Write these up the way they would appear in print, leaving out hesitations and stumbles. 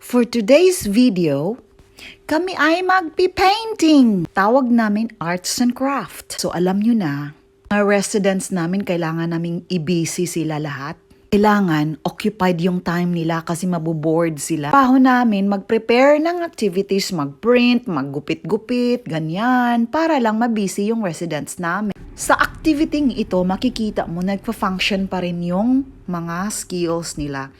For today's video, kami ay magpi-painting. Tawag namin arts and craft. So alam nyo na, mga residents namin kailangan naming i-busy sila lahat. Kailangan occupied yung time nila kasi maboboard sila. Paho namin mag-prepare ng activities, mag-print, maggupit-gupit, ganyan, para lang mabusy yung residents namin. Sa activity ito, makikita mo nagpa-function pa rin yung mga skills nila.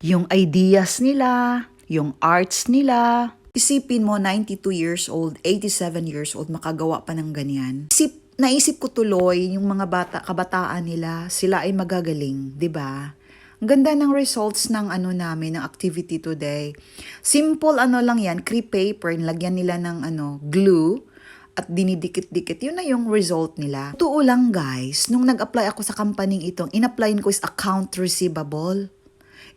Yung ideas nila, yung arts nila. Isipin mo, 92 years old, 87 years old, makagawa pa ng ganyan. Naisip ko tuloy yung mga kabataan nila, sila ay magagaling, 'di ba? Ang ganda ng results ng namin, ng activity today. Simple lang yan, crepe paper, nilagyan nila ng glue at dinidikit-dikit. Yun na yung result nila. Totoo lang guys, nung nag-apply ako sa company itong, in-applyin ko is account receivable.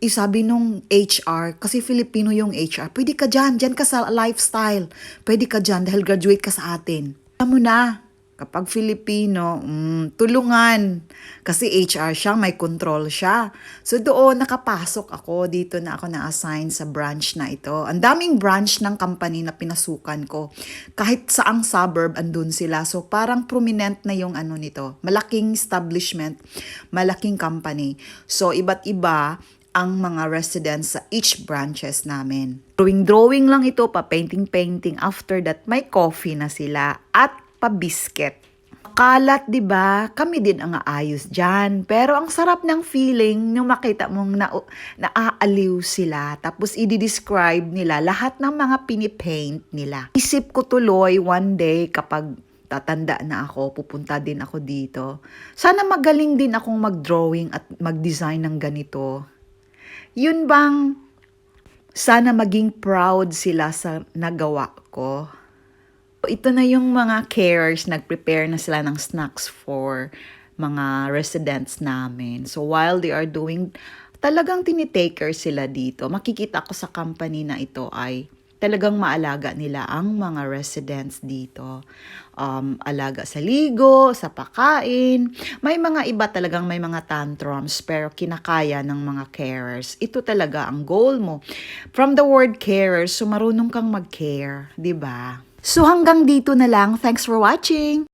Sabi nung HR, kasi Filipino yung HR, pwede ka dyan ka sa lifestyle. Pwede ka dyan dahil graduate ka sa atin. Alam mo na, kapag Filipino, tulungan. Kasi HR siya, may control siya. So doon nakapasok ako, dito na ako na-assign sa branch na ito. Ang daming branch ng company na pinasukan ko. Kahit saang suburb, andun sila. So parang prominent na yung nito. Malaking establishment, malaking company. So iba't iba ang mga residents sa each branches namin. Drawing lang ito, pa-painting. After that, may coffee na sila at pa-biscuit. Kalat, 'di ba? Kami din ang aayos diyan. Pero ang sarap ng feeling nung makita mong naaaliw sila. Tapos i-describe nila lahat ng mga pinipaint nila. Isip ko tuloy one day kapag tatanda na ako, pupunta din ako dito. Sana magaling din akong mag-drawing at mag-design ng ganito. Yun bang sana maging proud sila sa nagawa ko. Ito na yung mga carers, nag-prepare na sila ng snacks for mga residents namin. So while they are doing, talagang tinitaker sila dito. Makikita ko sa company na ito ay talagang maalaga nila ang mga residents dito. Alaga sa ligo, sa pakain. May mga iba talagang may mga tantrums pero kinakaya ng mga carers. Ito talaga ang goal mo. From the word carers, so marunong kang mag-care, 'di ba? So hanggang dito na lang. Thanks for watching!